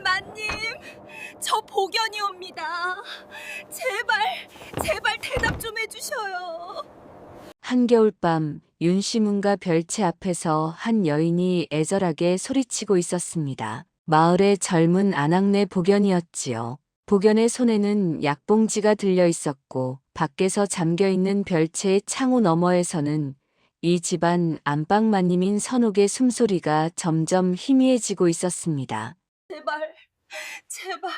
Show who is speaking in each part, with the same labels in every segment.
Speaker 1: 마님, 저 복연이옵니다. 제발 대답 좀 해주셔요.
Speaker 2: 한겨울밤 윤시문가 별채 앞에서 한 여인이 애절하게 소리치고 있었습니다. 마을의 젊은 아낙네 복연이었지요. 복연의 손에는 약봉지가 들려 있었고 밖에서 잠겨있는 별채의 창호 너머에서는 이 집안 안방마님인 선옥의 숨소리가 점점 희미해지고 있었습니다.
Speaker 1: 제발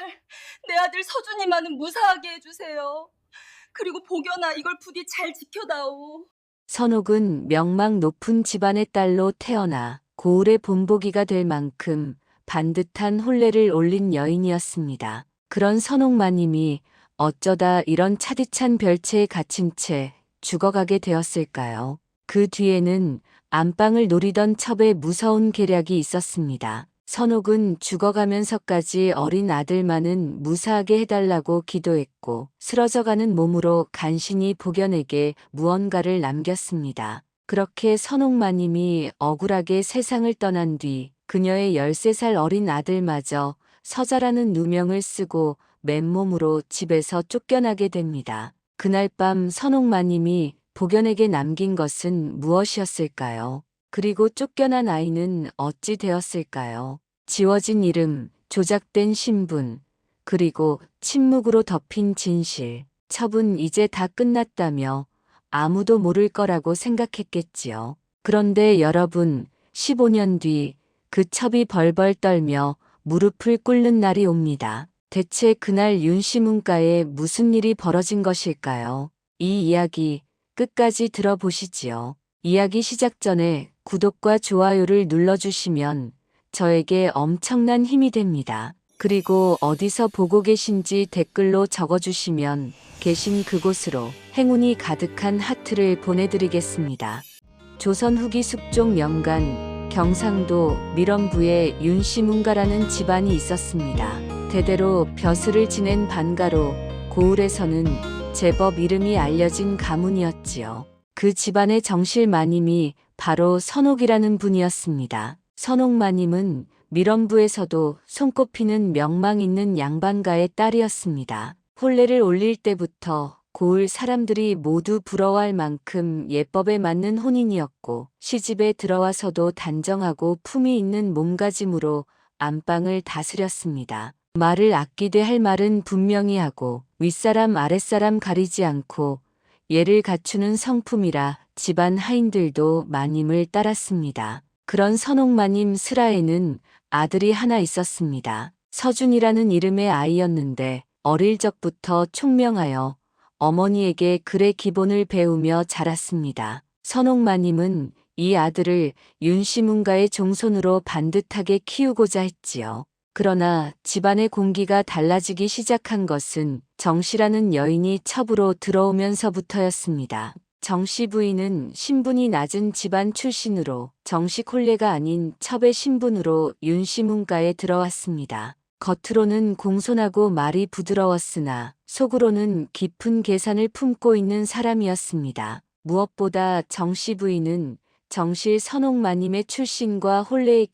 Speaker 1: 내 아들 서준이만은 무사하게 해주세요. 그리고 복연아, 이걸 부디 잘 지켜다오.
Speaker 2: 선옥은 명망 높은 집안의 딸로 태어나 고을의 본보기가 될 만큼 반듯한 혼례를 올린 여인이었습니다. 그런 선옥마님이 어쩌다 이런 차디찬 별채에 갇힌 채 죽어가게 되었을까요? 그 뒤에는 안방을 노리던 첩의 무서운 계략이 있었습니다. 선옥은 죽어가면서까지 어린 아들만은 무사하게 해달라고 기도했고 쓰러져가는 몸으로 간신히 복연에게 무언가를 남겼습니다. 그렇게 선옥마님이 억울하게 세상을 떠난 뒤 그녀의 13살 어린 아들마저 서자라는 누명을 쓰고 맨몸으로 집에서 쫓겨나게 됩니다. 그날 밤 선옥마님이 복연에게 남긴 것은 무엇이었을까요? 그리고 쫓겨난 아이는 어찌 되었을까요? 지워진 이름, 조작된 신분, 그리고 침묵으로 덮인 진실. 첩은 이제 다 끝났다며 아무도 모를 거라고 생각했겠지요. 그런데 여러분, 15년 뒤 그 첩이 벌벌 떨며 무릎을 꿇는 날이 옵니다. 대체 그날 윤시문가에 무슨 일이 벌어진 것일까요? 이 이야기 끝까지 들어보시지요. 이야기 시작 전에 구독과 좋아요를 눌러주시면 저에게 엄청난 힘이 됩니다. 그리고 어디서 보고 계신지 댓글로 적어주시면 계신 그곳으로 행운이 가득한 하트를 보내드리겠습니다. 조선 후기 숙종 명간 경상도 밀원부에 윤시문가라는 집안이 있었습니다. 대대로 벼슬을 지낸 반가로 고을에서는 제법 이름이 알려진 가문이었지요. 그 집안의 정실마님이 바로 선옥이라는 분이었습니다. 선옥마님은 밀원부에서도 손꼽히는 명망 있는 양반가의 딸이었습니다. 혼례를 올릴 때부터 고을 사람들이 모두 부러워할 만큼 예법에 맞는 혼인이었고 시집에 들어와서도 단정하고 품위 있는 몸가짐으로 안방을 다스렸습니다. 말을 아끼되 할 말은 분명히 하고 윗사람 아랫사람 가리지 않고 예를 갖추는 성품이라 집안 하인들도 마님을 따랐습니다. 그런 선옥마님 슬하에는 아들이 하나 있었습니다. 서준이라는 이름의 아이였는데 어릴 적부터 총명하여 어머니에게 글의 기본을 배우며 자랐습니다. 선옥마님은 이 아들을 윤시문가의 종손으로 반듯하게 키우고자 했지요. 그러나 집안의 공기가 달라지기 시작한 것은 정씨라는 여인이 첩으로 들어오면서부터였습니다. 정씨 부인은 신분이 낮은 집안 출신으로 정식 혼례가 아닌 첩의 신분으로 윤시문가에 들어왔습니다. 겉으로는 공손하고 말이 부드러웠으나 속으로는 깊은 계산을 품고 있는 사람이었습니다. 무엇보다 정씨 부인은 정실 선옥마님의 출신과 혼례의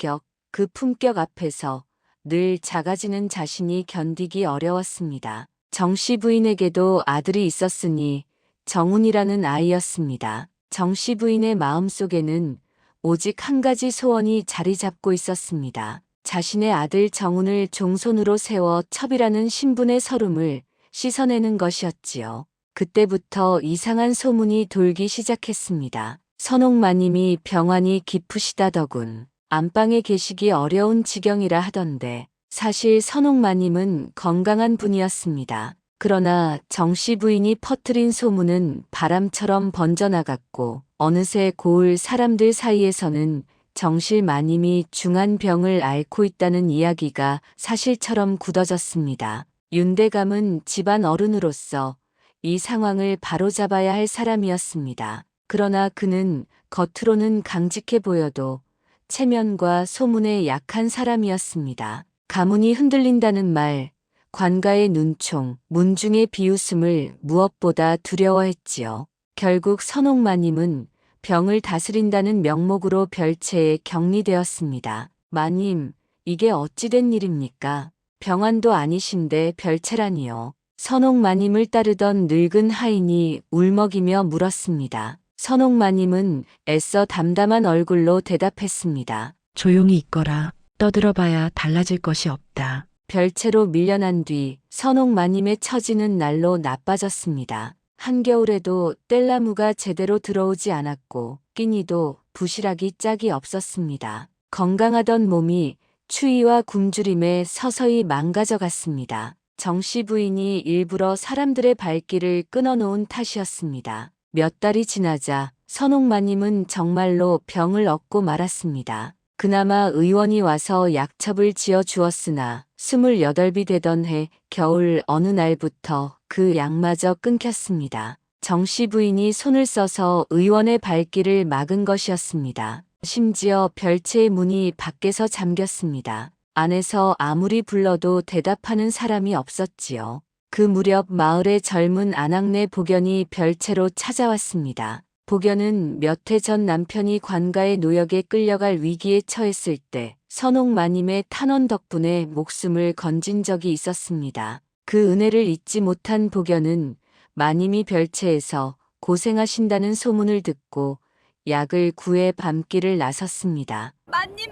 Speaker 2: 그 품격 앞에서 늘 작아지는 자신이 견디기 어려웠습니다. 정씨 부인에게도 아들이 있었으니 정운이라는 아이였습니다. 정씨 부인의 마음속에는 오직 한 가지 소원이 자리 잡고 있었습니다. 자신의 아들 정운을 종손으로 세워 첩이라는 신분의 서름을 씻어내는 것이었지요. 그때부터 이상한 소문이 돌기 시작했습니다. 선옥마님이 병환이 깊으시다더군. 안방에 계시기 어려운 지경이라 하던데 사실 선옥마님은 건강한 분이었습니다. 그러나 정씨 부인이 퍼뜨린 소문은 바람처럼 번져나갔고 어느새 고을 사람들 사이에서는 정실마님이 중한 병을 앓고 있다는 이야기가 사실처럼 굳어졌습니다. 윤대감은 집안 어른으로서 이 상황을 바로잡아야 할 사람이었습니다. 그러나 그는 겉으로는 강직해 보여도 체면과 소문에 약한 사람이었습니다. 가문이 흔들린다는 말, 관가의 눈총, 문중의 비웃음을 무엇보다 두려워했지요. 결국 선옥마님은 병을 다스린다는 명목으로 별채에 격리되었습니다. 마님, 이게 어찌 된 일입니까? 병환도 아니신데 별채라니요. 선옥마님을 따르던 늙은 하인이 울먹이며 물었습니다. 선옥마님은 애써 담담한 얼굴로 대답했습니다.
Speaker 3: 조용히 있거라. 떠들어봐야 달라질 것이 없다.
Speaker 2: 별채로 밀려난 뒤 선옥마님의 처지는 날로 나빠졌습니다. 한겨울에도 뗄나무가 제대로 들어오지 않았고 끼니도 부실하기 짝이 없었습니다. 건강하던 몸이 추위와 굶주림에 서서히 망가져 갔습니다. 정씨 부인이 일부러 사람들의 발길을 끊어놓은 탓이었습니다. 몇 달이 지나자 선옥마님은 정말로 병을 얻고 말았습니다. 그나마 의원이 와서 약첩을 지어 주었으나 28이 되던 해 겨울 어느 날부터 그 약마저 끊겼습니다. 정씨 부인이 손을 써서 의원의 발길을 막은 것이었습니다. 심지어 별채의 문이 밖에서 잠겼습니다. 안에서 아무리 불러도 대답하는 사람이 없었지요. 그 무렵 마을의 젊은 아낙네 복연이 별채로 찾아왔습니다. 복연은 몇 해 전 남편이 관가의 노역에 끌려갈 위기에 처했을 때 선옥마님의 탄원 덕분에 목숨을 건진 적이 있었습니다. 그 은혜를 잊지 못한 복연은 마님이 별채에서 고생하신다는 소문을 듣고 약을 구해 밤길을 나섰습니다.
Speaker 1: 마님,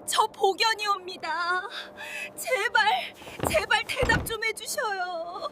Speaker 1: 저 복연이옵니다. 제발 대답 좀 해주셔요.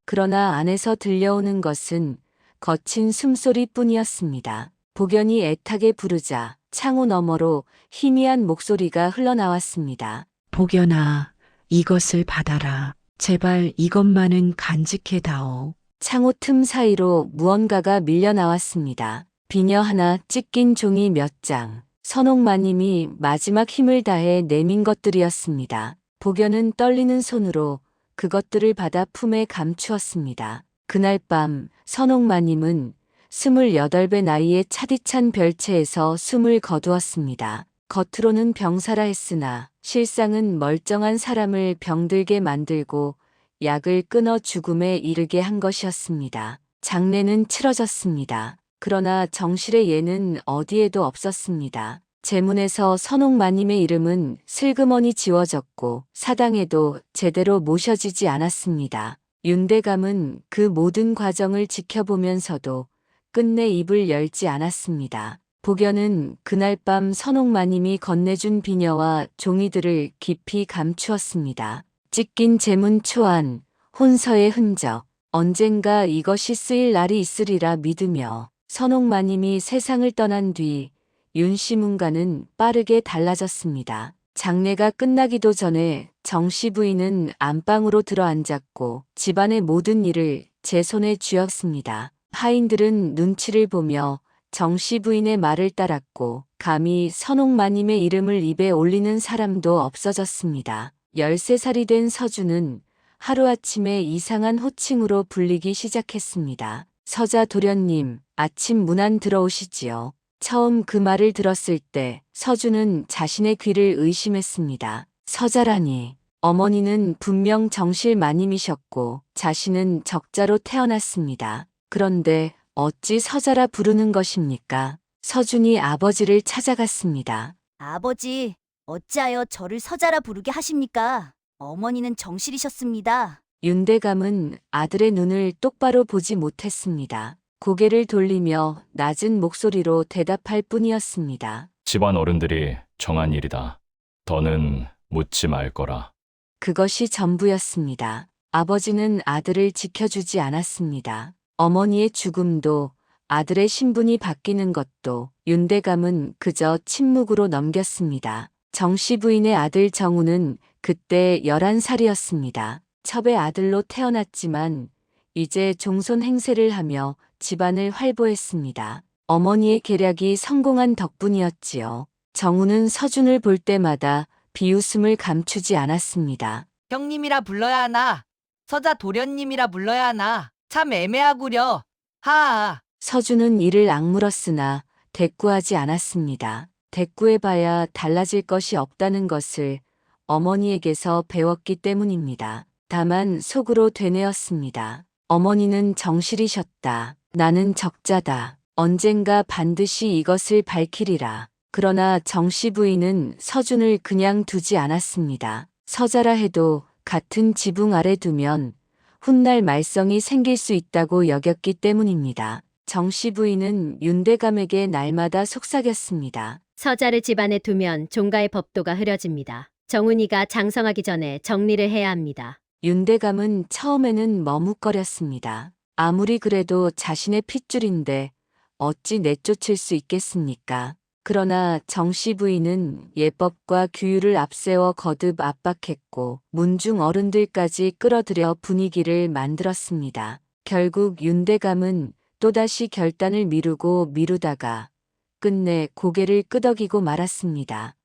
Speaker 2: 그러나 안에서 들려오는 것은 거친 숨소리뿐이었습니다. 복연이 애타게 부르자 창호 너머로 희미한 목소리가 흘러나왔습니다.
Speaker 3: 복연아, 이것을 받아라. 제발 이것만은 간직해다오.
Speaker 2: 창호 틈 사이로 무언가가 밀려 나왔습니다. 비녀 하나, 찢긴 종이 몇 장. 선옥마님이 마지막 힘을 다해 내민 것들이었습니다. 복연은 떨리는 손으로 그것들을 받아 품에 감추었습니다. 그날 밤 선옥마님은 28배 나이에 차디찬 별채에서 숨을 거두었습니다. 겉으로는 병사라 했으나 실상은 멀쩡한 사람을 병들게 만들고 약을 끊어 죽음에 이르게 한 것이었습니다. 장례는 치러졌습니다. 그러나 정실의 예는 어디에도 없었습니다. 제문에서 선옥마님의 이름은 슬그머니 지워졌고 사당에도 제대로 모셔지지 않았습니다. 윤대감은 그 모든 과정을 지켜보면서도 끝내 입을 열지 않았습니다. 복연은 그날 밤 선옥마님이 건네준 비녀와 종이들을 깊이 감추었습니다. 찢긴 제문 초안, 혼서의 흔적, 언젠가 이것이 쓰일 날이 있으리라 믿으며 선옥마님이 세상을 떠난 뒤 윤씨 문가는 빠르게 달라졌습니다. 장례가 끝나기도 전에 정씨 부인은 안방으로 들어앉았고 집안의 모든 일을 제 손에 쥐었습니다. 하인들은 눈치를 보며 정씨 부인의 말을 따랐고 감히 선옥마님의 이름을 입에 올리는 사람도 없어졌습니다. 13살이 된 서준은 하루아침에 이상한 호칭으로 불리기 시작했습니다. 서자 도련님, 아침 문안 들어오시지요. 처음 그 말을 들었을 때 서준은 자신의 귀를 의심했습니다. 서자라니. 어머니는 분명 정실 마님이셨고 자신은 적자로 태어났습니다. 그런데 어찌 서자라 부르는 것입니까? 서준이 아버지를 찾아갔습니다.
Speaker 4: 아버지, 어찌하여 저를 서자라 부르게 하십니까? 어머니는 정실이셨습니다.
Speaker 2: 윤대감은 아들의 눈을 똑바로 보지 못했습니다. 고개를 돌리며 낮은 목소리로 대답할 뿐이었습니다.
Speaker 5: 집안 어른들이 정한 일이다. 더는 묻지 말 거라.
Speaker 2: 그것이 전부였습니다. 아버지는 아들을 지켜주지 않았습니다. 어머니의 죽음도 아들의 신분이 바뀌는 것도 윤대감은 그저 침묵으로 넘겼습니다. 정씨 부인의 아들 정우는 그때 11살이었습니다. 첩의 아들로 태어났지만 이제 종손 행세를 하며 집안을 활보했습니다. 어머니의 계략이 성공한 덕분이었지요. 정우는 서준을 볼 때마다 비웃음을 감추지 않았습니다.
Speaker 6: 형님이라 불러야 하나? 서자 도련님이라 불러야 하나? 참 애매하구려. 하하.
Speaker 2: 서준은 이를 악물었으나 대꾸하지 않았습니다. 대꾸해봐야 달라질 것이 없다는 것을 어머니에게서 배웠기 때문입니다. 다만 속으로 되뇌었습니다. 어머니는 정실이셨다. 나는 적자다. 언젠가 반드시 이것을 밝히리라. 그러나 정씨 부인은 서준을 그냥 두지 않았습니다. 서자라 해도 같은 지붕 아래 두면 훗날 말썽이 생길 수 있다고 여겼기 때문입니다. 정씨 부인은 윤대감에게 날마다 속삭였습니다.
Speaker 7: 서자를 집안에 두면 종가의 법도가 흐려집니다. 정훈이가 장성하기 전에 정리를 해야 합니다.
Speaker 2: 윤대감은 처음에는 머뭇거렸습니다. 아무리 그래도 자신의 핏줄인데 어찌 내쫓을 수 있겠습니까? 그러나 정씨 부인은 예법과 규율을 앞세워 거듭 압박했고 문중 어른들까지 끌어들여 분위기를 만들었습니다. 결국 윤대감은 또다시 결단을 미루다가 끝내 고개를 끄덕이고 말았습니다.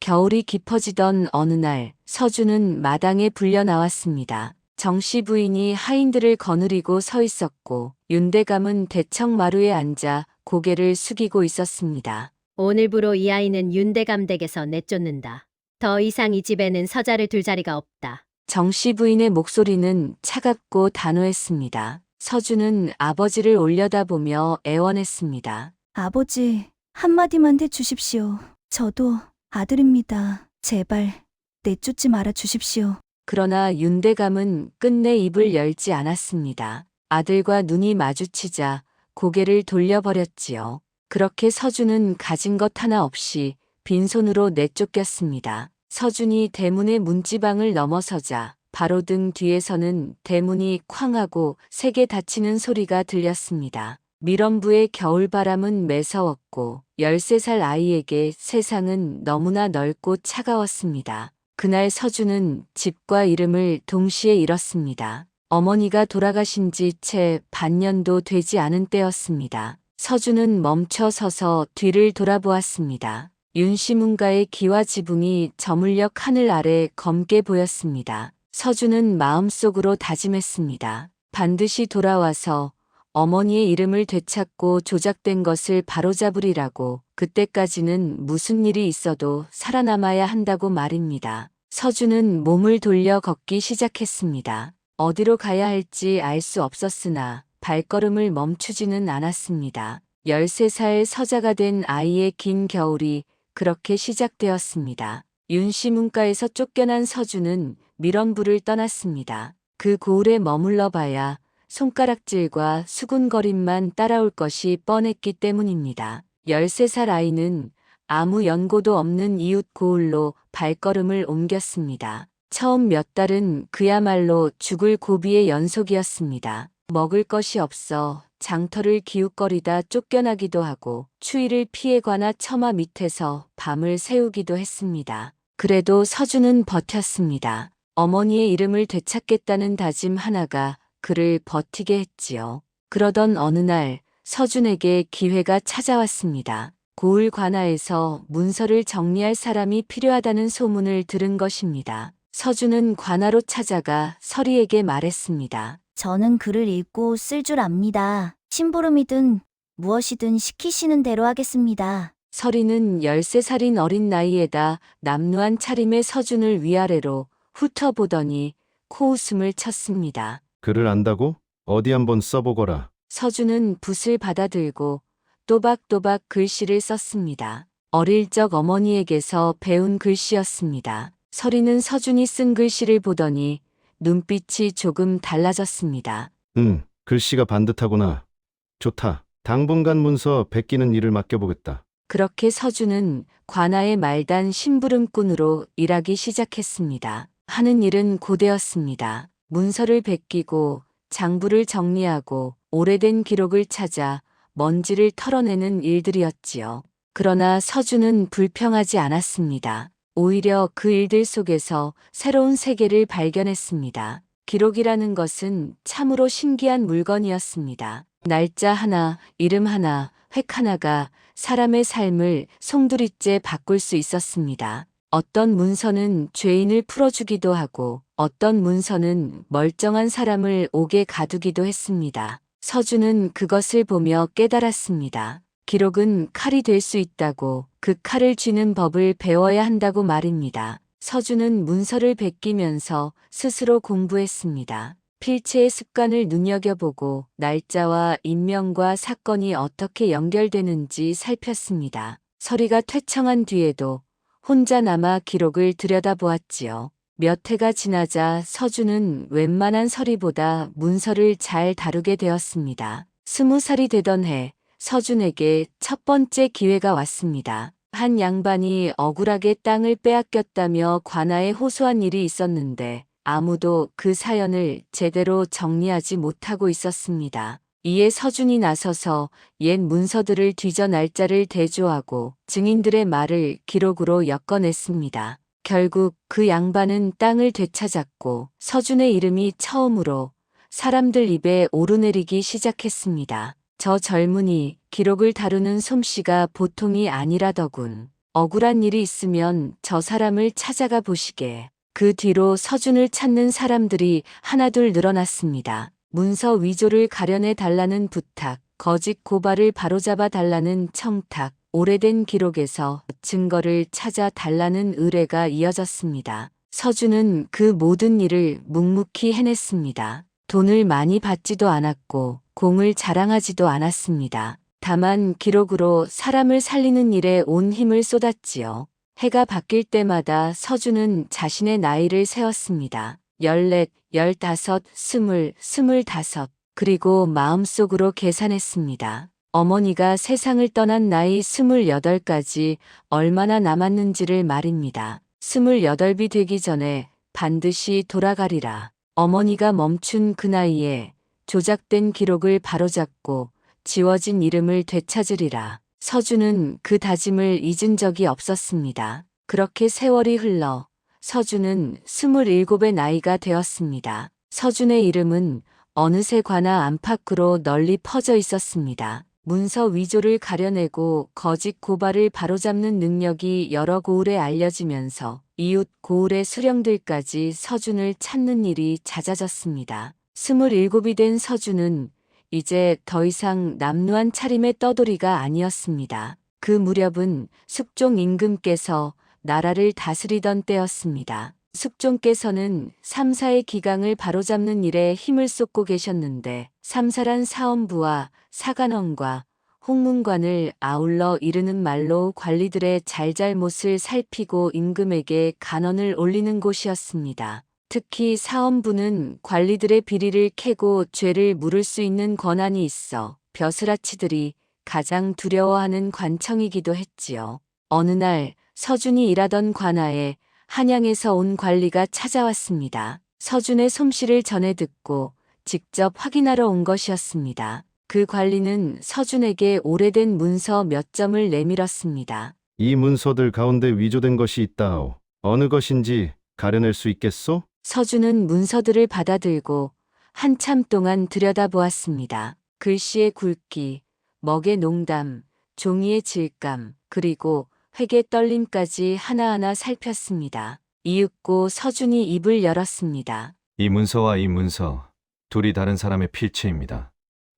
Speaker 2: 겨울이 깊어지던 어느 날 서준은 마당에 불려 나왔습니다. 정씨 부인이 하인들을 거느리고 서 있었고 윤대감은 대청마루에 앉아 고개를 숙이고 있었습니다.
Speaker 7: 오늘부로 이 아이는 윤대감 댁에서 내쫓는다. 더 이상 이 집에는 서자를 둘 자리가 없다.
Speaker 2: 정씨 부인의 목소리는 차갑고 단호했습니다. 서준은 아버지를 올려다보며 애원했습니다.
Speaker 4: 아버지, 한마디만 해주십시오. 저도 아들입니다. 제발 내쫓지 말아 주십시오.
Speaker 2: 그러나 윤대감은 끝내 입을 열지 않았습니다. 아들과 눈이 마주치자 고개를 돌려버렸지요. 그렇게 서준은 가진 것 하나 없이 빈손으로 내쫓겼습니다. 서준이 대문의 문지방을 넘어서자 바로 등 뒤에서는 대문이 쾅 하고 세게 닫히는 소리가 들렸습니다. 밀원부의 겨울바람은 매서웠고 13살 아이에게 세상은 너무나 넓고 차가웠습니다. 그날 서준은 집과 이름을 동시에 잃었습니다. 어머니가 돌아가신 지 채 반년도 되지 않은 때였습니다. 서준은 멈춰 서서 뒤를 돌아보았습니다. 윤시문가의 기와 지붕이 저물녘 하늘 아래 검게 보였습니다. 서준은 마음속으로 다짐했습니다. 반드시 돌아와서 어머니의 이름을 되찾고 조작된 것을 바로잡으리라고. 그때까지는 무슨 일이 있어도 살아남아야 한다고 말입니다. 서준은 몸을 돌려 걷기 시작했습니다. 어디로 가야 할지 알 수 없었으나 발걸음을 멈추지는 않았습니다. 13살 서자가 된 아이의 긴 겨울이 그렇게 시작되었습니다. 윤시문가에서 쫓겨난 서준은 밀원부를 떠났습니다. 그 고을에 머물러 봐야 손가락질과 수군거림만 따라올 것이 뻔했기 때문입니다. 13살 아이는 아무 연고도 없는 이웃 고을로 발걸음을 옮겼습니다. 처음 몇 달은 그야말로 죽을 고비의 연속이었습니다. 먹을 것이 없어 장터를 기웃거리다 쫓겨나기도 하고 추위를 피해 관아 처마 밑에서 밤을 새우기도 했습니다. 그래도 서준은 버텼습니다. 어머니의 이름을 되찾겠다는 다짐 하나가 그를 버티게 했지요. 그러던 어느 날 서준에게 기회가 찾아왔습니다. 고을 관아에서 문서를 정리할 사람이 필요하다는 소문을 들은 것입니다. 서준은 관아로 찾아가 서리에게 말했습니다.
Speaker 4: 저는 글을 읽고 쓸 줄 압니다. 심부름이든 무엇이든 시키시는 대로 하겠습니다.
Speaker 2: 서리는 13살인 어린 나이에다 남루한 차림의 서준을 위아래로 훑어보더니 코웃음을 쳤습니다.
Speaker 8: 글을 안다고? 어디 한번 써보거라.
Speaker 2: 서준은 붓을 받아들고 또박또박 글씨를 썼습니다. 어릴 적 어머니에게서 배운 글씨였습니다. 서리는 서준이 쓴 글씨를 보더니 눈빛이 조금 달라졌습니다.
Speaker 8: 글씨가 반듯하구나. 좋다. 당분간 문서 베끼는 일을 맡겨보겠다.
Speaker 2: 그렇게 서준은 관아의 말단 심부름꾼으로 일하기 시작했습니다. 하는 일은 고되었습니다. 문서를 베끼고 장부를 정리하고 오래된 기록을 찾아 먼지를 털어내는 일들이었지요. 그러나 서준은 불평하지 않았습니다. 오히려 그 일들 속에서 새로운 세계를 발견했습니다. 기록이라는 것은 참으로 신기한 물건이었습니다. 날짜 하나, 이름 하나, 획 하나가 사람의 삶을 송두리째 바꿀 수 있었습니다. 어떤 문서는 죄인을 풀어주기도 하고 어떤 문서는 멀쩡한 사람을 옥에 가두기도 했습니다. 서준은 그것을 보며 깨달았습니다. 기록은 칼이 될 수 있다고, 그 칼을 쥐는 법을 배워야 한다고 말입니다. 서준은 문서를 베끼면서 스스로 공부했습니다. 필체의 습관을 눈여겨보고 날짜와 인명과 사건이 어떻게 연결되는지 살폈습니다. 서리가 퇴청한 뒤에도 혼자 남아 기록을 들여다보았지요. 몇 해가 지나자 서준은 웬만한 서리보다 문서를 잘 다루게 되었습니다. 20살이 되던 해 서준에게 첫 번째 기회가 왔습니다. 한 양반이 억울하게 땅을 빼앗겼다며 관아에 호소한 일이 있었는데 아무도 그 사연을 제대로 정리하지 못하고 있었습니다. 이에 서준이 나서서 옛 문서들을 뒤져 날짜를 대조하고 증인들의 말을 기록으로 엮어냈습니다. 결국 그 양반은 땅을 되찾았고 서준의 이름이 처음으로 사람들 입에 오르내리기 시작했습니다. 저 젊은이 기록을 다루는 솜씨가 보통이 아니라더군. 억울한 일이 있으면 저 사람을 찾아가 보시게. 그 뒤로 서준을 찾는 사람들이 하나둘 늘어났습니다. 문서 위조를 가려내 달라는 부탁, 거짓 고발을 바로잡아 달라는 청탁, 오래된 기록에서 증거를 찾아 달라는 의뢰가 이어졌습니다. 서준은 그 모든 일을 묵묵히 해냈습니다. 돈을 많이 받지도 않았고 공을 자랑하지도 않았습니다. 다만 기록으로 사람을 살리는 일에 온 힘을 쏟았지요. 해가 바뀔 때마다 서준은 자신의 나이를 세웠습니다. 14, 15, 20, 25, 그리고 마음속으로 계산했습니다. 어머니가 세상을 떠난 나이 28까지 얼마나 남았는지를 말입니다. 28이 되기 전에 반드시 돌아가리라. 어머니가 멈춘 그 나이에 조작된 기록을 바로잡고 지워진 이름을 되찾으리라. 서준은 그 다짐을 잊은 적이 없었습니다. 그렇게 세월이 흘러 서준은 27의 나이가 되었습니다. 서준의 이름은 어느새 관아 안팎으로 널리 퍼져 있었습니다. 문서 위조를 가려내고 거짓 고발을 바로잡는 능력이 여러 고을에 알려지면서 이웃 고을의 수령들까지 서준을 찾는 일이 잦아졌습니다. 27이 된 서준은 이제 더 이상 남루한 차림의 떠돌이가 아니었습니다. 그 무렵은 숙종 임금께서 나라를 다스리던 때였습니다. 숙종께서는 삼사의 기강을 바로잡는 일에 힘을 쏟고 계셨는데 삼사란 사헌부와 사간원과 홍문관을 아울러 이르는 말로 관리들의 잘잘못을 살피고 임금에게 간언을 올리는 곳이었습니다. 특히 사헌부는 관리들의 비리를 캐고 죄를 물을 수 있는 권한이 있어 벼슬아치들이 가장 두려워하는 관청이기도 했지요. 어느 날 서준이 일하던 관아에 한양에서 온 관리가 찾아왔습니다. 서준의 솜씨를 전해 듣고 직접 확인하러 온 것이었습니다. 그 관리는 서준에게 오래된 문서 몇 점을 내밀었습니다.
Speaker 8: 이 문서들 가운데 위조된 것이 있다오. 어느 것인지 가려낼 수 있겠소?
Speaker 2: 서준은 문서들을 받아들고 한참 동안 들여다보았습니다. 글씨의 굵기, 먹의 농담, 종이의 질감, 그리고 획의 떨림까지 하나하나 살폈습니다. 이윽고 서준이 입을 열었습니다.
Speaker 9: 이 문서와 이 문서, 둘이 다른 사람의 필체입니다.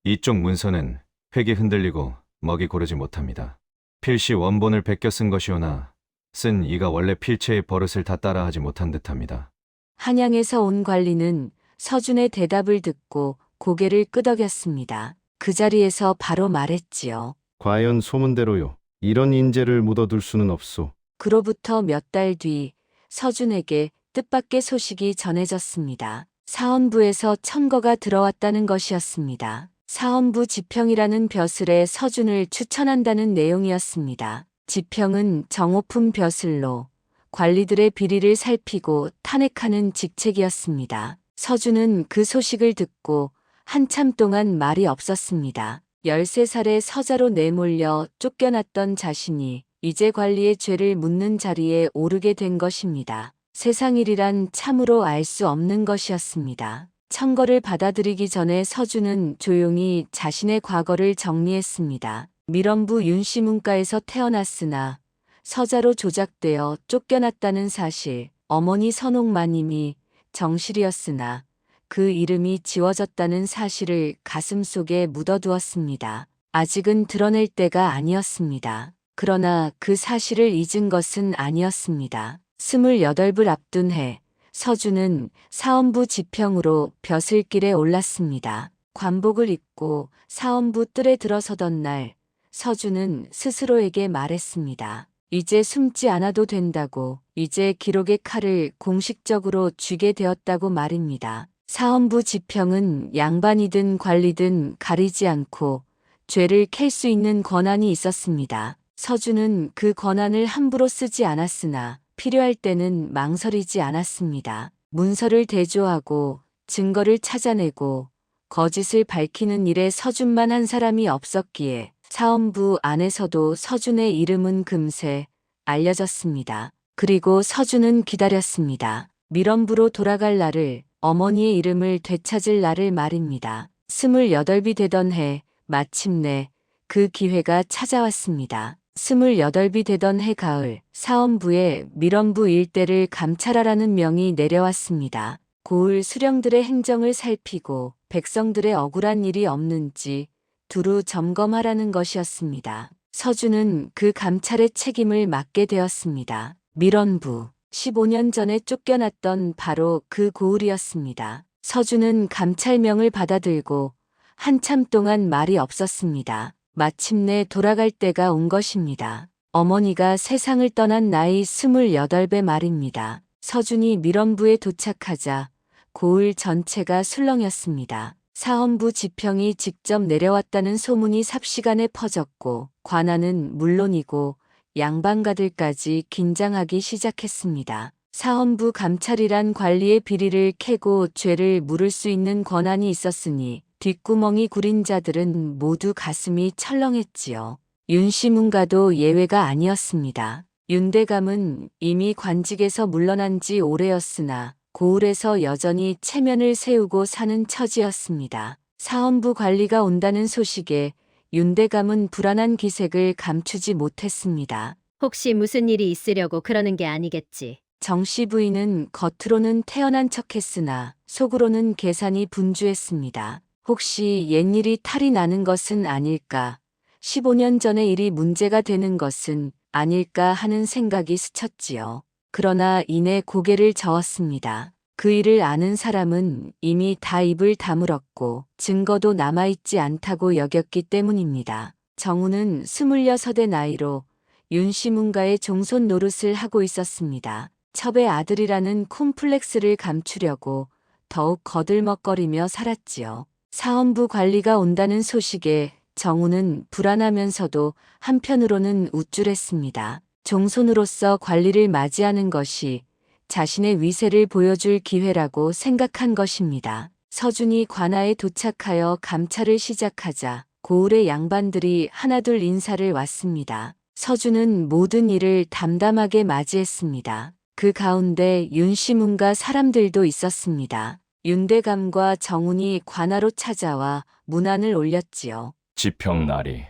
Speaker 9: 이쪽 문서는 획이 흔들리고 먹이 고르지 못합니다. 필시 원본을 베껴 쓴 것이오나 쓴 이가 원래 필체의 버릇을 다 따라하지 못한 듯합니다.
Speaker 2: 한양에서 온 관리는 서준의 대답을 듣고 고개를 끄덕였습니다. 그 자리에서 바로 말했지요.
Speaker 8: 과연 소문대로요. 이런 인재를 묻어둘 수는 없소.
Speaker 2: 그로부터 몇 달 뒤 서준에게 뜻밖의 소식이 전해졌습니다. 사헌부에서 천거가 들어왔다는 것이었습니다. 사헌부 지평이라는 벼슬에 서준을 추천한다는 내용이었습니다. 지평은 정오품 벼슬로 관리들의 비리를 살피고 탄핵하는 직책이었습니다. 서준은 그 소식을 듣고 한참 동안 말이 없었습니다. 13살의 서자로 내몰려 쫓겨났던 자신이 이제 관리의 죄를 묻는 자리에 오르게 된 것입니다. 세상 일이란 참으로 알 수 없는 것이었습니다. 청거를 받아들이기 전에 서준은 조용히 자신의 과거를 정리했습니다. 밀원부 윤씨문가에서 태어났으나 서자로 조작되어 쫓겨났다는 사실, 어머니 선옥마님이 정실이었으나 그 이름이 지워졌다는 사실을 가슴속에 묻어두었습니다. 아직은 드러낼 때가 아니었습니다. 그러나 그 사실을 잊은 것은 아니었습니다. 28을 앞둔 해, 서준은 사헌부 지평으로 벼슬길에 올랐습니다. 관복을 입고 사헌부 뜰에 들어서던 날, 서준은 스스로에게 말했습니다. 이제 숨지 않아도 된다고, 이제 기록의 칼을 공식적으로 쥐게 되었다고 말입니다. 사헌부 지평은 양반이든 관리든 가리지 않고 죄를 캘 수 있는 권한이 있었습니다. 서준은 그 권한을 함부로 쓰지 않았으나 필요할 때는 망설이지 않았습니다. 문서를 대조하고 증거를 찾아내고 거짓을 밝히는 일에 서준만 한 사람이 없었기에 사헌부 안에서도 서준의 이름은 금세 알려졌습니다. 그리고 서준은 기다렸습니다. 밀원부로 돌아갈 날을, 어머니의 이름을 되찾을 날을 말입니다. 28이 되던 해 마침내 그 기회가 찾아왔습니다. 28이 되던 해 가을, 사헌부에 밀원부 일대를 감찰하라는 명이 내려왔습니다. 고을 수령들의 행정을 살피고 백성들의 억울한 일이 없는지 두루 점검하라는 것이었습니다. 서준은 그 감찰의 책임을 맡게 되었습니다. 밀원부, 15년 전에 쫓겨났던 바로 그 고을이었습니다. 서준은 감찰명을 받아들고 한참 동안 말이 없었습니다. 마침내 돌아갈 때가 온 것입니다. 어머니가 세상을 떠난 나이 28배 말입니다. 서준이 밀원부에 도착하자 고을 전체가 술렁였습니다. 사헌부 지평이 직접 내려왔다는 소문이 삽시간에 퍼졌고 관아는 물론이고 양반가들까지 긴장하기 시작했습니다. 사헌부 감찰이란 관리의 비리를 캐고 죄를 물을 수 있는 권한이 있었으니 뒷구멍이 구린 자들은 모두 가슴이 철렁했지요. 윤시문가도 예외가 아니었습니다. 윤대감은 이미 관직에서 물러난 지 오래였으나 고을에서 여전히 체면을 세우고 사는 처지였습니다. 사헌부 관리가 온다는 소식에 윤대감은 불안한 기색을 감추지 못했습니다.
Speaker 7: 혹시 무슨 일이 있으려고 그러는 게 아니겠지.
Speaker 2: 정씨 부인은 겉으로는 태연한 척했으나 속으로는 계산이 분주했습니다. 혹시 옛일이 탈이 나는 것은 아닐까, 15년 전의 일이 문제가 되는 것은 아닐까 하는 생각이 스쳤지요. 그러나 이내 고개를 저었습니다. 그 일을 아는 사람은 이미 다 입을 다물었고 증거도 남아있지 않다고 여겼기 때문입니다. 정우는 26의 나이로 윤시문가의 종손 노릇을 하고 있었습니다. 첩의 아들이라는 콤플렉스를 감추려고 더욱 거들먹거리며 살았지요. 사헌부 관리가 온다는 소식에 정우는 불안하면서도 한편으로는 우쭐했습니다. 종손으로서 관리를 맞이하는 것이 자신의 위세를 보여줄 기회라고 생각한 것입니다. 서준이 관아에 도착하여 감찰을 시작하자 고을의 양반들이 하나둘 인사를 왔습니다. 서준은 모든 일을 담담하게 맞이했습니다. 그 가운데 윤시문과 사람들도 있었습니다. 윤대감과 정운이 관아로 찾아와 문안을 올렸지요.
Speaker 5: 지평나리,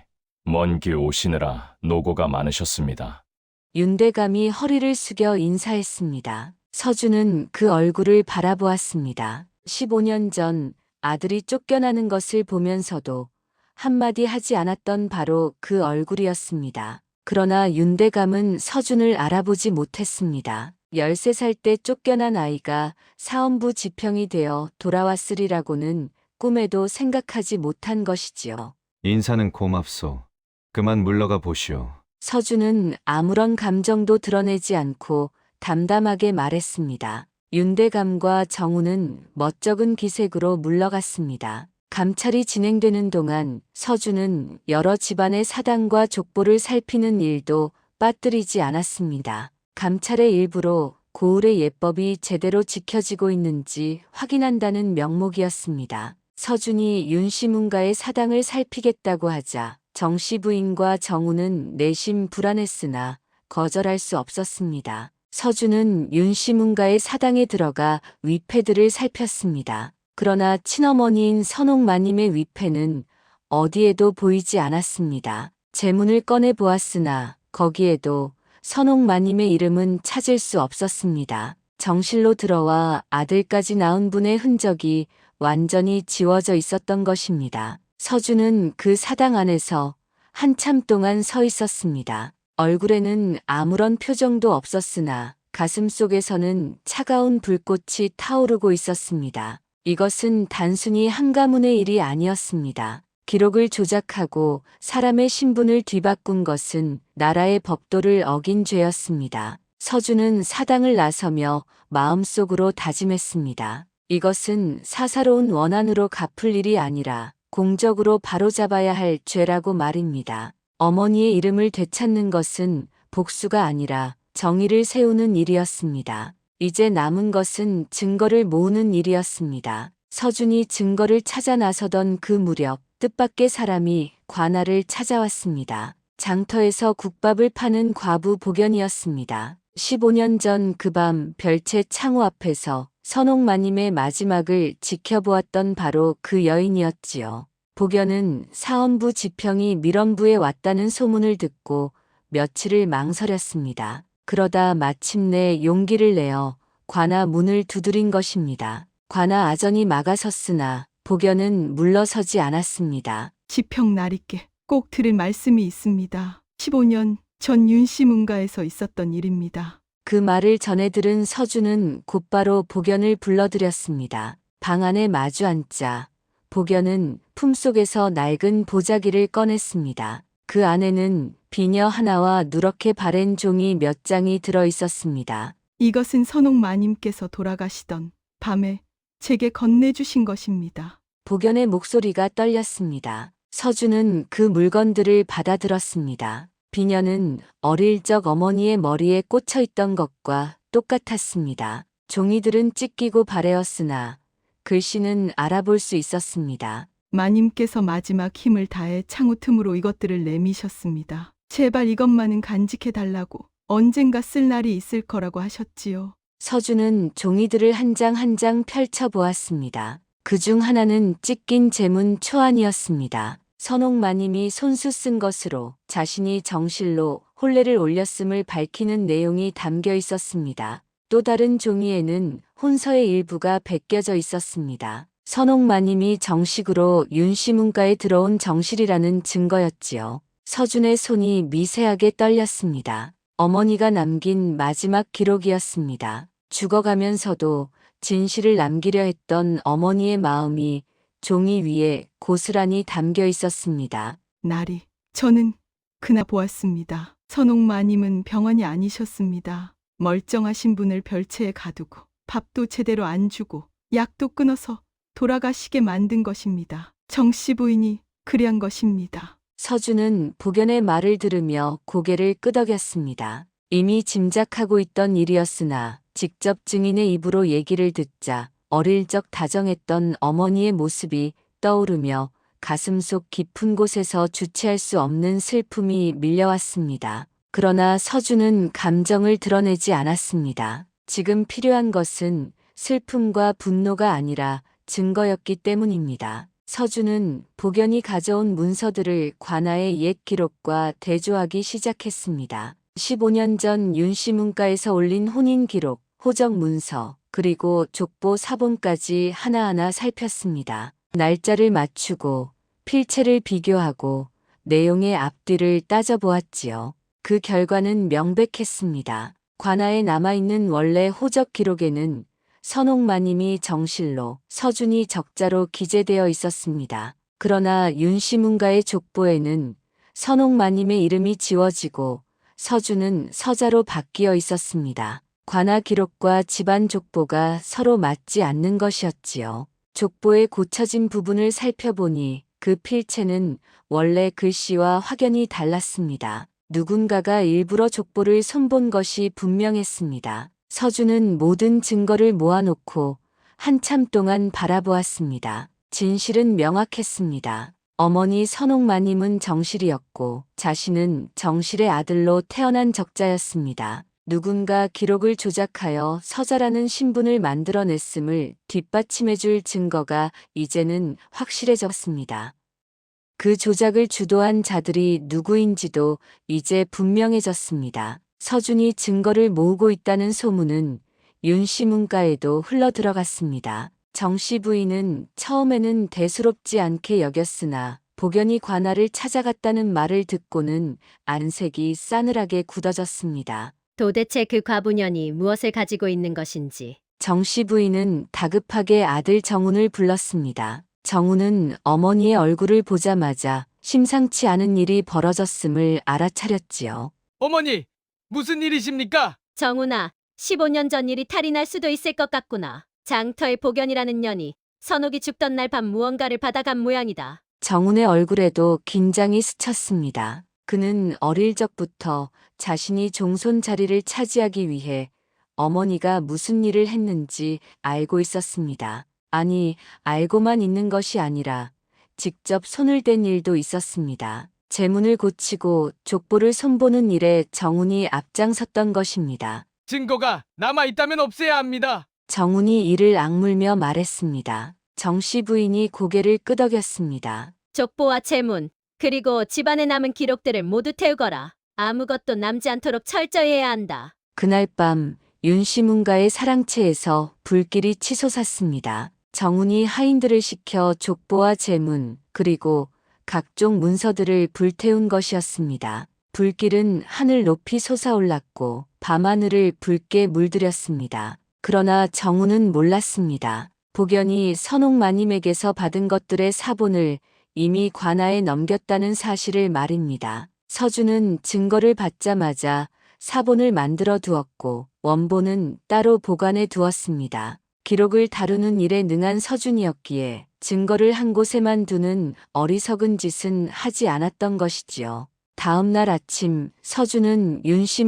Speaker 5: 먼 길 오시느라 노고가 많으셨습니다.
Speaker 2: 윤대감이 허리를 숙여 인사했습니다. 서준은 그 얼굴을 바라보았습니다. 15년 전 아들이 쫓겨나는 것을 보면서도 한마디 하지 않았던 바로 그 얼굴이었습니다. 그러나 윤대감은 서준을 알아보지 못했습니다. 13살 때 쫓겨난 아이가 사헌부 지평이 되어 돌아왔으리라고는 꿈에도 생각하지 못한 것이지요.
Speaker 9: 인사는 고맙소. 그만 물러가 보시오.
Speaker 2: 서준은 아무런 감정도 드러내지 않고 담담하게 말했습니다. 윤대감과 정우는 멋쩍은 기색으로 물러갔습니다. 감찰이 진행되는 동안 서준은 여러 집안의 사당과 족보를 살피는 일도 빠뜨리지 않았습니다. 감찰의 일부로 고을의 예법이 제대로 지켜지고 있는지 확인한다는 명목이었습니다. 서준이 윤시문가의 사당을 살피겠다고 하자 정씨 부인과 정우는 내심 불안했으나 거절할 수 없었습니다. 서준은 윤시문가의 사당에 들어가 위패들을 살폈습니다. 그러나 친어머니인 선옥마님의 위패는 어디에도 보이지 않았습니다. 제문을 꺼내 보았으나 거기에도 선옥마님의 이름은 찾을 수 없었습니다. 정실로 들어와 아들까지 낳은 분의 흔적이 완전히 지워져 있었던 것입니다. 서준은 그 사당 안에서 한참 동안 서 있었습니다. 얼굴에는 아무런 표정도 없었으나 가슴 속에서는 차가운 불꽃이 타오르고 있었습니다. 이것은 단순히 한 가문의 일이 아니었습니다. 기록을 조작하고 사람의 신분을 뒤바꾼 것은 나라의 법도를 어긴 죄였습니다. 서준은 사당을 나서며 마음속으로 다짐했습니다. 이것은 사사로운 원한으로 갚을 일이 아니라 공적으로 바로잡아야 할 죄라고 말입니다. 어머니의 이름을 되찾는 것은 복수가 아니라 정의를 세우는 일이었습니다. 이제 남은 것은 증거를 모으는 일이었습니다. 서준이 증거를 찾아 나서던 그 무렵 뜻밖의 사람이 관아를 찾아왔습니다. 장터에서 국밥을 파는 과부 복연이었습니다. 15년 전 그 밤 별채 창호 앞에서 선옥마님의 마지막을 지켜보았던 바로 그 여인이었지요. 복연은 사헌부 지평이 밀원부에 왔다는 소문을 듣고 며칠을 망설였습니다. 그러다 마침내 용기를 내어 관아 문을 두드린 것입니다. 관아 아전이 막아섰으나 복연은 물러서지 않았습니다.
Speaker 10: 지평 나리께 꼭 들을 말씀이 있습니다. 15년 전 윤씨 문가에서 있었던 일입니다.
Speaker 2: 그 말을 전해 들은 서준은 곧바로 복연을 불러들였습니다. 방 안에 마주 앉자 복연은 품속에서 낡은 보자기를 꺼냈습니다. 그 안에는 비녀 하나와 누렇게 바랜 종이 몇 장이 들어 있었습니다.
Speaker 10: 이것은 선옥 마님께서 돌아가시던 밤에 제게 건네주신 것입니다.
Speaker 2: 복연의 목소리가 떨렸습니다. 서준은 그 물건들을 받아들었습니다. 비녀는 어릴 적 어머니의 머리에 꽂혀 있던 것과 똑같았습니다. 종이들은 찢기고 바래었으나 글씨는 알아볼 수 있었습니다.
Speaker 10: 마님께서 마지막 힘을 다해 창호 틈으로 이것들을 내미셨습니다. 제발 이것만은 간직해달라고 언젠가 쓸 날이 있을 거라고 하셨지요.
Speaker 2: 서준은 종이들을 한 장 한 장 펼쳐보았습니다. 그중 하나는 찢긴 제문 초안이었습니다. 선옥마님이 손수 쓴 것으로 자신이 정실로 혼례를 올렸음을 밝히는 내용이 담겨 있었습니다. 또 다른 종이에는 혼서의 일부가 베껴져 있었습니다. 선옥마님이 정식으로 윤씨 문가에 들어온 정실이라는 증거였지요. 서준의 손이 미세하게 떨렸습니다. 어머니가 남긴 마지막 기록이었습니다. 죽어가면서도 진실을 남기려 했던 어머니의 마음이 종이 위에 고스란히 담겨 있었습니다.
Speaker 10: 나리, 저는 그나 보았습니다. 선옥 마님은 병원이 아니셨습니다. 멀쩡하신 분을 별채에 가두고 밥도 제대로 안 주고 약도 끊어서 돌아가시게 만든 것입니다. 정씨 부인이 그리한 것입니다.
Speaker 2: 서준은 복연의 말을 들으며 고개를 끄덕였습니다. 이미 짐작하고 있던 일이었으나 직접 증인의 입으로 얘기를 듣자 어릴 적 다정했던 어머니의 모습이 떠오르며 가슴속 깊은 곳에서 주체할 수 없는 슬픔이 밀려왔습니다. 그러나 서준은 감정을 드러내지 않았습니다. 지금 필요한 것은 슬픔과 분노가 아니라 증거였기 때문입니다. 서준은 복연이 가져온 문서들을 관아의 옛 기록과 대조하기 시작했습니다. 15년 전 윤씨 문가에서 올린 혼인 기록, 호적 문서, 그리고 족보 사본까지 하나하나 살폈습니다. 날짜를 맞추고 필체를 비교하고 내용의 앞뒤를 따져보았지요. 그 결과는 명백했습니다. 관아에 남아있는 원래 호적 기록에는 선옥마님이 정실로, 서준이 적자로 기재되어 있었습니다. 그러나 윤씨 문가의 족보에는 선옥마님의 이름이 지워지고 서준은 서자로 바뀌어 있었습니다. 관아 기록과 집안 족보가 서로 맞지 않는 것이었지요. 족보의 고쳐진 부분을 살펴보니 그 필체는 원래 글씨와 확연히 달랐습니다. 누군가가 일부러 족보를 손본 것이 분명했습니다. 서준은 모든 증거를 모아놓고 한참 동안 바라보았습니다. 진실은 명확했습니다. 어머니 선옥마님은 정실이었고 자신은 정실의 아들로 태어난 적자였습니다. 누군가 기록을 조작하여 서자라는 신분을 만들어냈음을 뒷받침해줄 증거가 이제는 확실해졌습니다. 그 조작을 주도한 자들이 누구인지도 이제 분명해졌습니다. 서준이 증거를 모으고 있다는 소문은 윤씨 문가에도 흘러들어갔습니다. 정씨 부인은 처음에는 대수롭지 않게 여겼으나 복연이 관아를 찾아갔다는 말을 듣고는 안색이 싸늘하게 굳어졌습니다.
Speaker 7: 도대체 그 과부년이 무엇을 가지고 있는 것인지.
Speaker 2: 정씨 부인은 다급하게 아들 정운을 불렀습니다. 정우는 어머니의 얼굴을 보자마자 심상치 않은 일이 벌어졌음을 알아차렸지요.
Speaker 11: 어머니, 무슨 일이십니까?
Speaker 7: 정훈아, 15년 전 일이 탈이 날 수도 있을 것 같구나. 장터의 복연이라는 년이 선옥이 죽던 날 밤 무언가를 받아간 모양이다.
Speaker 2: 정훈의 얼굴에도 긴장이 스쳤습니다. 그는 어릴 적부터 자신이 종손 자리를 차지하기 위해 어머니가 무슨 일을 했는지 알고 있었습니다. 아니, 알고만 있는 것이 아니라 직접 손을 댄 일도 있었습니다. 재문을 고치고 족보를 손보는 일에 정훈이 앞장섰던 것입니다.
Speaker 11: 증거가 남아있다면 없애야 합니다.
Speaker 2: 정훈이 이를 악물며 말했습니다. 정씨 부인이 고개를 끄덕였습니다.
Speaker 7: 족보와 재문, 그리고 집안에 남은 기록들을 모두 태우거라. 아무것도 남지 않도록 철저히 해야 한다.
Speaker 2: 그날 밤 윤씨문가의 사랑채에서 불길이 치솟았습니다. 정훈이 하인들을 시켜 족보와 재문, 그리고 각종 문서들을 불태운 것이었습니다. 불길은 하늘 높이 솟아올랐고 밤하늘을 붉게 물들였습니다. 그러나 정훈은 몰랐습니다. 복연이 선옥마님에게서 받은 것들의 사본을 이미 관아에 넘겼다는 사실을 말입니다. 서준은 증거를 받자마자 사본을 만들어 두었고 원본은 따로 보관해 두었습니다. 기록을 다루는 일에 능한 서준이었기에 증거를 한 곳에만 두는 어리석은 짓은 하지 않았던 것이지요. 다음 날 아침 서준은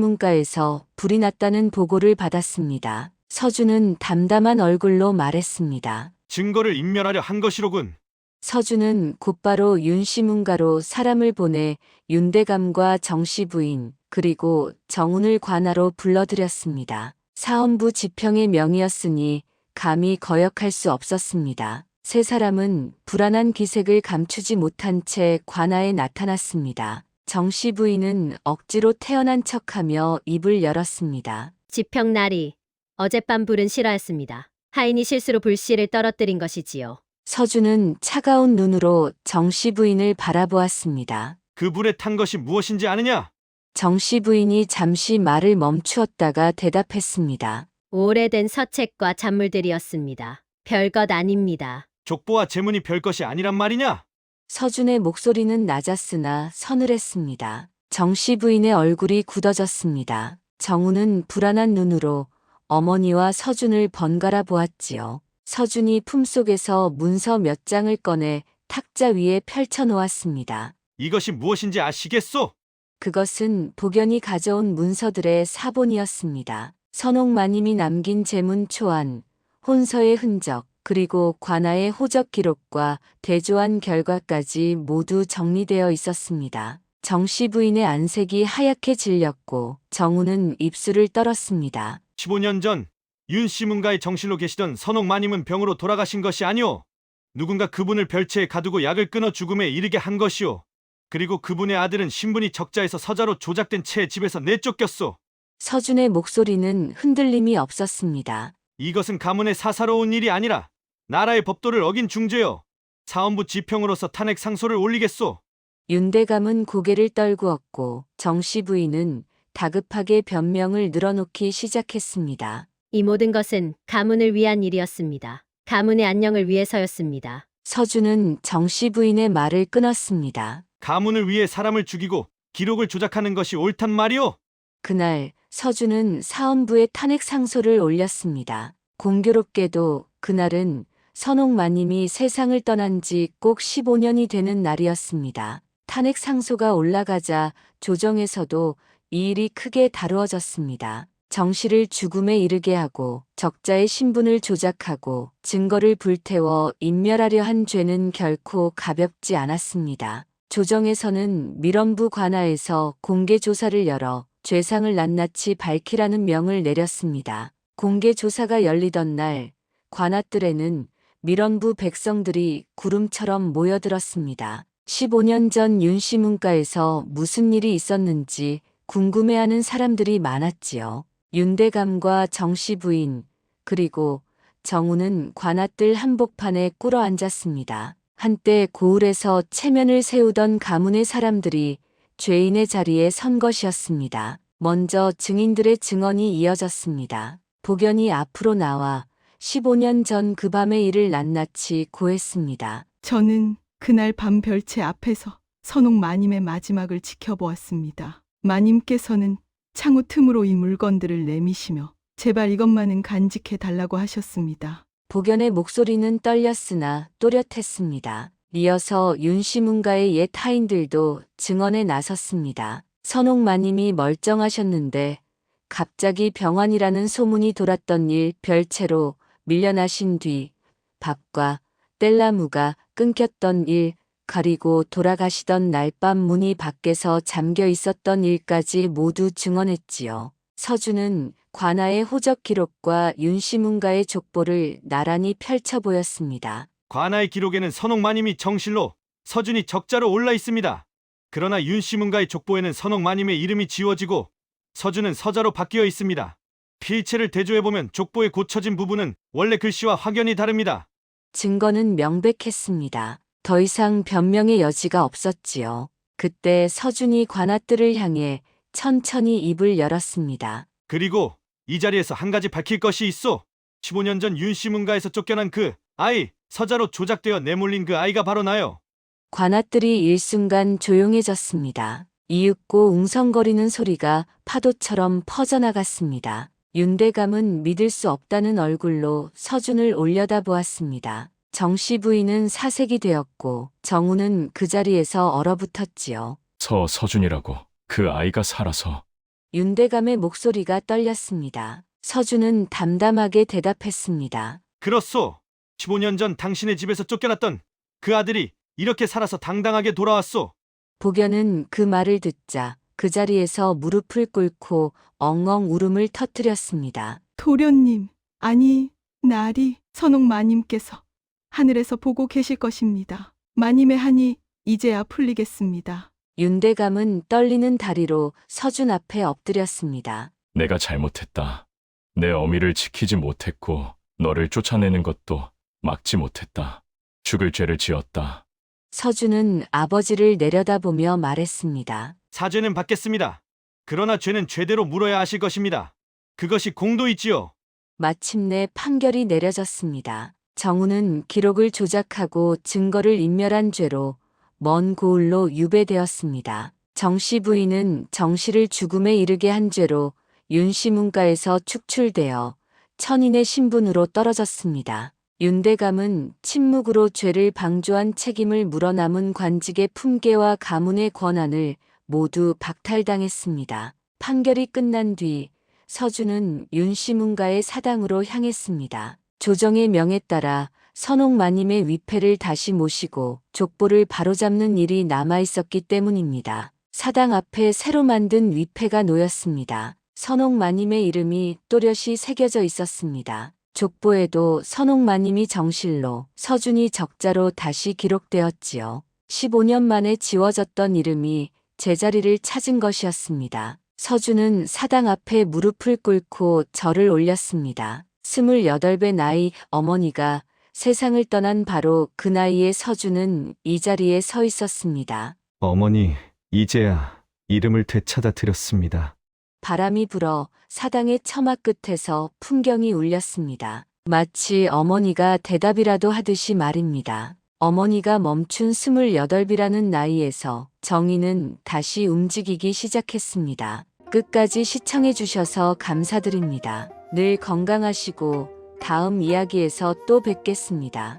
Speaker 2: 윤씨문가에서 불이 났다는 보고를 받았습니다. 서준은 담담한 얼굴로 말했습니다.
Speaker 9: 증거를 인멸하려 한 것이로군.
Speaker 2: 서준은 곧바로 윤씨문가로 사람을 보내 윤대감과 정씨 부인 그리고 정훈을 관하로 불러들였습니다. 사헌부 지평의 명이었으니 감히 거역할 수 없었습니다. 세 사람은 불안한 기색을 감추지 못한 채 관아에 나타났습니다. 정씨 부인은 억지로 태어난 척하며 입을 열었습니다.
Speaker 7: 지평날이 어젯밤 불은 실화였습니다. 하인이 실수로 불씨를 떨어뜨린 것이지요.
Speaker 2: 서준은 차가운 눈으로 정씨 부인을 바라보았습니다.
Speaker 9: 그 불에 탄 것이 무엇인지 아느냐?
Speaker 2: 정씨 부인이 잠시 말을 멈추었다가 대답했습니다.
Speaker 7: 오래된 서책과 잔물들이었습니다. 별것 아닙니다.
Speaker 9: 족보와 재문이 별것이 아니란 말이냐?
Speaker 2: 서준의 목소리는 낮았으나 서늘했습니다. 정씨 부인의 얼굴이 굳어졌습니다. 정우는 불안한 눈으로 어머니와 서준을 번갈아 보았지요. 서준이 품속에서 문서 몇 장을 꺼내 탁자 위에 펼쳐놓았습니다.
Speaker 9: 이것이 무엇인지 아시겠소?
Speaker 2: 그것은 복연이 가져온 문서들의 사본이었습니다. 선옥마님이 남긴 제문 초안, 혼서의 흔적, 그리고 관아의 호적 기록과 대조한 결과까지 모두 정리되어 있었습니다. 정씨 부인의 안색이 하얗게 질렸고 정우는 입술을 떨었습니다.
Speaker 9: 15년 전 윤씨문가의 정실로 계시던 선옥마님은 병으로 돌아가신 것이 아니오. 누군가 그분을 별채에 가두고 약을 끊어 죽음에 이르게 한 것이오. 그리고 그분의 아들은 신분이 적자에서 서자로 조작된 채 집에서 내쫓겼소.
Speaker 2: 서준의 목소리는 흔들림이 없었습니다.
Speaker 9: 이것은 가문의 사사로운 일이 아니라 나라의 법도를 어긴 중죄요. 사헌부 지평으로서 탄핵 상소를 올리겠소.
Speaker 2: 윤대감은 고개를 떨구었고 정씨 부인은 다급하게 변명을 늘어놓기 시작했습니다.
Speaker 7: 이 모든 것은 가문을 위한 일이었습니다. 가문의 안녕을 위해서였습니다.
Speaker 2: 서준은 정씨 부인의 말을 끊었습니다.
Speaker 9: 가문을 위해 사람을 죽이고 기록을 조작하는 것이 옳단 말이오.
Speaker 2: 그날 서준은 사헌부에 탄핵 상소를 올렸습니다. 공교롭게도 그날은 선옥마님이 세상을 떠난 지 꼭 15년이 되는 날이었습니다. 탄핵 상소가 올라가자 조정에서도 이 일이 크게 다루어졌습니다. 정씨를 죽음에 이르게 하고 적자의 신분을 조작하고 증거를 불태워 인멸하려 한 죄는 결코 가볍지 않았습니다. 조정에서는 밀원부 관아에서 공개 조사를 열어 죄상을 낱낱이 밝히라는 명을 내렸습니다. 공개 조사가 열리던 날 관아뜰에는 밀원부 백성들이 구름처럼 모여들었습니다. 15년 전 윤씨문가에서 무슨 일이 있었는지 궁금해하는 사람들이 많았지요. 윤대감과 정씨 부인 그리고 정우는 관아뜰 한복판에 꿇어 앉았습니다. 한때 고을에서 체면을 세우던 가문의 사람들이 죄인의 자리에 선 것이었습니다. 먼저 증인들의 증언이 이어졌습니다. 복연이 앞으로 나와 15년 전 그 밤의 일을 낱낱이 고했습니다.
Speaker 10: 저는 그날 밤 별채 앞에서 선옥 마님의 마지막을 지켜보았습니다. 마님께서는 창호 틈으로 이 물건들을 내미시며 제발 이것만은 간직해 달라고 하셨습니다.
Speaker 2: 복연의 목소리는 떨렸으나 또렷했습니다. 이어서 윤시문가의 옛 타인들도 증언에 나섰습니다. 선옥 마님이 멀쩡하셨는데 갑자기 병환이라는 소문이 돌았던 일, 별채로 밀려나신 뒤 밥과 뗄나무가 끊겼던 일, 그리고 돌아가시던 날 밤 문이 밖에서 잠겨 있었던 일까지 모두 증언했지요. 서준은 관아의 호적 기록과 윤시문가의 족보를 나란히 펼쳐 보였습니다.
Speaker 9: 관아의 기록에는 선옥 마님이 정실로, 서준이 적자로 올라 있습니다. 그러나 윤시문가의 족보에는 선옥 마님의 이름이 지워지고 서준은 서자로 바뀌어 있습니다. 필체를 대조해보면 족보에 고쳐진 부분은 원래 글씨와 확연히 다릅니다.
Speaker 2: 증거는 명백했습니다. 더 이상 변명의 여지가 없었지요. 그때 서준이 관아뜰을 향해 천천히 입을 열었습니다.
Speaker 9: 그리고 이 자리에서 한 가지 밝힐 것이 있어. 15년 전 윤시문가에서 쫓겨난 그 아이, 서자로 조작되어 내몰린 그 아이가 바로 나요.
Speaker 2: 관아뜰이 일순간 조용해졌습니다. 이윽고 웅성거리는 소리가 파도처럼 퍼져나갔습니다. 윤대감은 믿을 수 없다는 얼굴로 서준을 올려다보았습니다. 정씨 부인은 사색이 되었고 정우는 그 자리에서 얼어붙었지요.
Speaker 5: 서준이라고. 그 아이가 살아서.
Speaker 2: 윤대감의 목소리가 떨렸습니다. 서준은 담담하게 대답했습니다.
Speaker 9: 그렇소. 15년 전 당신의 집에서 쫓겨났던 그 아들이 이렇게 살아서 당당하게 돌아왔소.
Speaker 2: 복연은 그 말을 듣자 그 자리에서 무릎을 꿇고 엉엉 울음을 터뜨렸습니다.
Speaker 10: 도련님, 아니, 날이 선옥 마님께서 하늘에서 보고 계실 것입니다. 마님의 한이 이제야 풀리겠습니다.
Speaker 2: 윤대감은 떨리는 다리로 서준 앞에 엎드렸습니다.
Speaker 5: 내가 잘못했다. 내 어미를 지키지 못했고 너를 쫓아내는 것도 막지 못했다. 죽을 죄를 지었다.
Speaker 2: 서준은 아버지를 내려다보며 말했습니다.
Speaker 9: 사죄는 받겠습니다. 그러나 죄는 죄대로 물어야 하실 것입니다. 그것이 공도이지요.
Speaker 2: 마침내 판결이 내려졌습니다. 정우는 기록을 조작하고 증거를 인멸한 죄로 먼 고을로 유배되었습니다. 정씨 부인은 정씨를 죽음에 이르게 한 죄로 윤시문가에서 축출되어 천인의 신분으로 떨어졌습니다. 윤대감은 침묵으로 죄를 방조한 책임을 물어남은 관직의 품계와 가문의 권한을 모두 박탈당했습니다. 판결이 끝난 뒤 서준은 윤시문가의 사당으로 향했습니다. 조정의 명에 따라 선옥 마님의 위패를 다시 모시고 족보를 바로잡는 일이 남아있었기 때문입니다. 사당 앞에 새로 만든 위패가 놓였습니다. 선옥 마님의 이름이 또렷이 새겨져 있었습니다. 족보에도 선옥 마님이 정실로, 서준이 적자로 다시 기록되었지요. 15년 만에 지워졌던 이름이 제자리를 찾은 것이었습니다. 서준은 사당 앞에 무릎을 꿇고 절을 올렸습니다. 28배 나이 어머니가 세상을 떠난 바로 그 나이에 서준은 이 자리에 서 있었습니다.
Speaker 9: 어머니, 이제야 이름을 되찾아 드렸습니다.
Speaker 2: 바람이 불어 사당의 처마 끝에서 풍경이 울렸습니다. 마치 어머니가 대답이라도 하듯이 말입니다. 어머니가 멈춘 28이라는 나이에서 정의는 다시 움직이기 시작했습니다. 끝까지 시청해 주셔서 감사드립니다. 늘 건강하시고 다음 이야기에서 또 뵙겠습니다.